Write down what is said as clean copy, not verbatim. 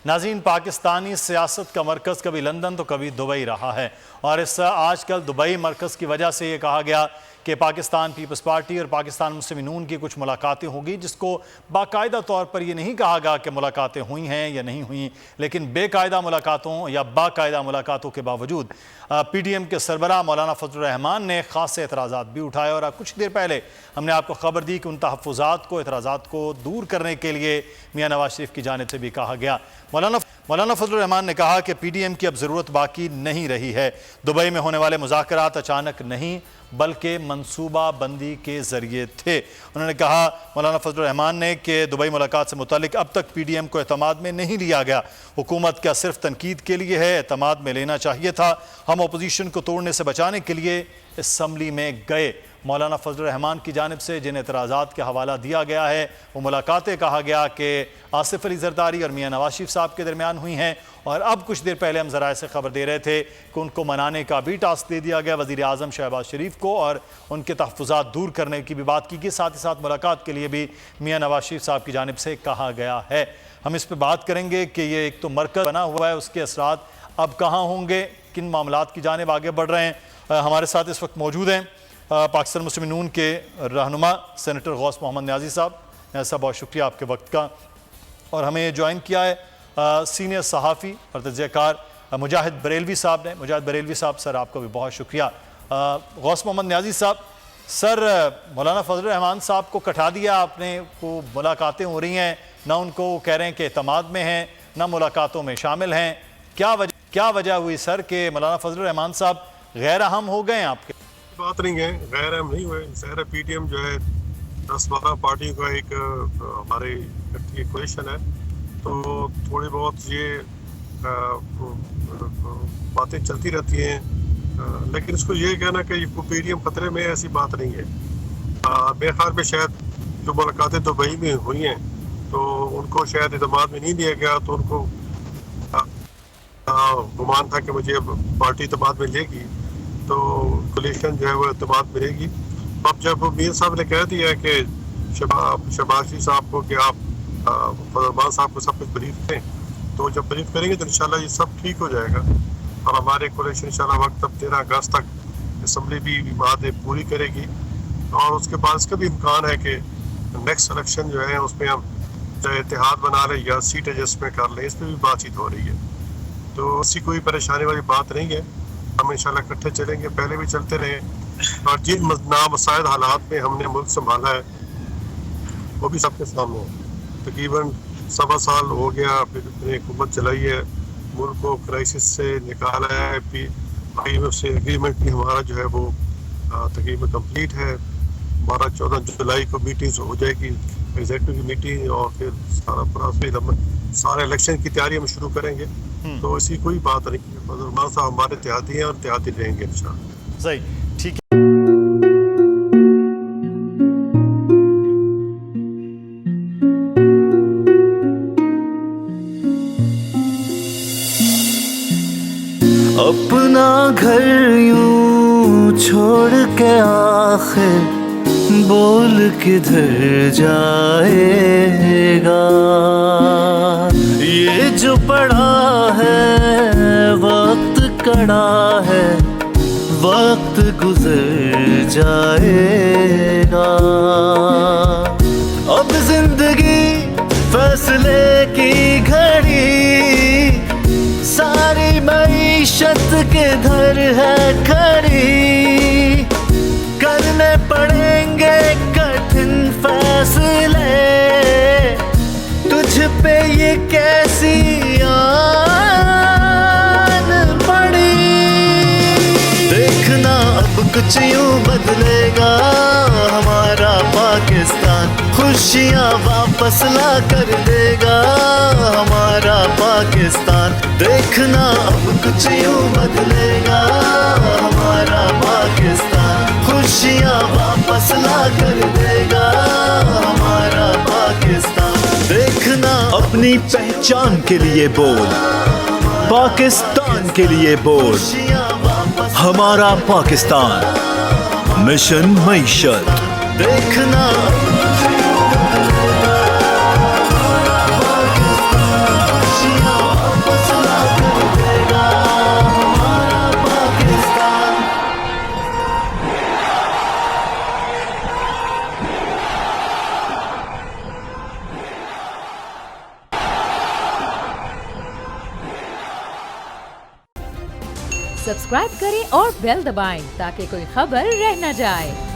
नाज़रीन, पाकिस्तानी सियासत का मरकज़ कभी लंदन तो कभी दुबई रहा है और इस आजकल दुबई मरकज़ की वजह से ये कहा गया कि पाकिस्तान पीपल्स पार्टी और पाकिस्तान मुस्लिम नून की कुछ मुलाकातें होंगी, जिसको बाकायदा तौर पर यह नहीं कहा गया कि मुलाकातें हुई हैं या नहीं हुई, लेकिन बेकायदा मुलाकातों या बाकायदा मुलाकातों के बावजूद PDM के सरबराह मौलाना फजलुर रहमान ने ख़ासे एतराज़ात भी उठाए और कुछ देर पहले हमने आपको खबर दी कि उन तहफ़्फ़ुज़ात को, एतराज़ात को दूर करने के लिए मियाँ नवाज शरीफ की जानिब से भी कहा गया। मौलाना फजलुर रहमान ने कहा कि PDM की अब ज़रूरत बाकी नहीं रही है। दुबई में होने वाले मुज़ाकरात अचानक नहीं बल्कि मनसूबा बंदी के ज़रिए थे। उन्होंने कहा, मौलाना फजलुर रहमान ने, कि दुबई मुलाकात से मुतालिक अब तक PDM को एतमाद में नहीं लिया गया। हुकूमत क्या सिर्फ तनकीद के लिए है, एतमाद में लेना चाहिए था। हम अपोजिशन को तोड़ने से बचाने के लिए असम्बली में गए। मौलाना फजलुर रहमान की जानिब से जिन एतराज़ात के हवाला दिया गया है वो मुलाकातें कहा गया कि आसिफ अली जरदारी और मियाँ नवाज शरीफ साहब के दरमियान हुई हैं और अब कुछ देर पहले हम ज़राए से खबर दे रहे थे कि उनको मनाने का भी टास्क दे दिया गया वज़ीर आज़म शहबाज शरीफ को और उनके तहफ़्फ़ुज़ात दूर करने की भी बात की गई। साथ ही साथ मुलाकात के लिए भी मियाँ नवाज शरीफ साहब की जानिब से कहा गया है। हम इस पर बात करेंगे कि ये एक तो मरकज़ बना हुआ है, उसके असरात अब कहाँ होंगे, किन मामलात की जानिब आगे बढ़ रहे हैं। हमारे साथ इस वक्त मौजूद हैं पाकिस्तान मुस्लिम नून के रहनुमा सेनेटर गौस मोहम्मद न्याजी साहब। न्याजी साहब, बहुत शुक्रिया आपके वक्त का। और हमें ज्वाइन किया है सीनियर सहाफ़ी और तजज़ियाकार मुजाहिद बरेलवी साहब ने। मुजाहिद बरेलवी साहब, सर आपका भी बहुत शुक्रिया। गौस मोहम्मद न्याजी साहब, सर मौलाना फजलुर रहमान साहब को कटा दिया आपने, को मुलाकातें हो रही हैं, ना उनको कह रहे हैं कि एतमाद में हैं, ना मुलाकातों में शामिल हैं। क्या वजह हुई सर कि मौलाना फजलुर रहमान साहब गैर अहम हो गए हैं? आपके बात नहीं है, गैर अहम नहीं हुए। ज़ाहिर PDM जो है 10-12 पार्टियों का एक हमारे इकट्ठी कोलिशन है, तो थोड़ी बहुत ये बातें चलती रहती हैं, लेकिन इसको ये कहना कि PDM खतरे में, ऐसी बात नहीं है। मेरे ख्याल में शायद जो मुलाकातें दुबई में हुई हैं तो उनको शायद एतमाद में नहीं दिया गया, तो उनको गुमान था कि मुझे पार्टी एतमाद में लेगी तो कोलिशन जो है वो एतमाद मिलेगी। अब जब मीर साहब ने कह दिया कि शहबाज साहब को कि आप फजलुर साहब को सब कुछ ब्रीफ दें, तो जब ब्रीफ करेंगे तो इंशाल्लाह ये सब ठीक हो जाएगा और हमारे कोलिशन इंशाल्लाह वक्त अब 13 अगस्त तक असम्बली भी बातें पूरी करेगी और उसके बाद इसका भी इम्कान है कि नेक्स्ट इलेक्शन जो है उसमें हम चाहे इत्तेहाद बना लें या सीट एडजस्टमेंट कर लें, इस पर भी बातचीत हो रही है। तो ऐसी कोई परेशानी वाली बात नहीं है, हम इंशाल्लाह इकट्ठे चलेंगे, पहले भी चलते रहे और जिन नामसाइद हालात में हमने मुल्क संभाला है वो भी सबके सामने है। तकरीबन 1.25 साल हो गया फिर हुकूमत चलाई है, मुल्क को क्राइसिस से निकाला है। IMF से एग्रीमेंट भी हमारा जो है वो तकरीबन कंप्लीट है। हमारा 14 जुलाई को मीटिंग हो जाएगी, एग्जीक्यूटिव की मीटिंग, और फिर सारे इलेक्शन की तैयारी हम शुरू करेंगे। तो ऐसी कोई बात नहीं है, फजलुर साहब हमारे इत्तेहादी हैं और इत्तेहादी रहेंगे इंशाअल्लाह। सही, ठीक है। अपना घर यूं छोड़ के आखिर बोल किधर जाएगा, ये जो पड़ा है वक्त कड़ा है, वक्त गुजर जाएगा। अब जिंदगी फैसले की घड़ी, सारी मईशत किधर है खड़ी, करने पड़ेंगे कठिन फैसले, तुझ पे ये कैसी आन पड़ी। देखना अब कुछ यूं बदलेगा हमारा पाकिस्तान, खुशियाँ वापस ला कर देगा हमारा पाकिस्तान। देखना अब कुछ यूं बदलेगा हमारा पाकिस्तान, खुशियाँ वापस ला कर देगा हमारा पाकिस्तान। देखना अपनी पहचान के लिए बोल, पाकिस्तान के लिए बोल, हमारा पाकिस्तान मिशन मईशत। देखना खुशियाँ सब्सक्राइब करें और बेल दबाएं ताकि कोई खबर रह न जाए।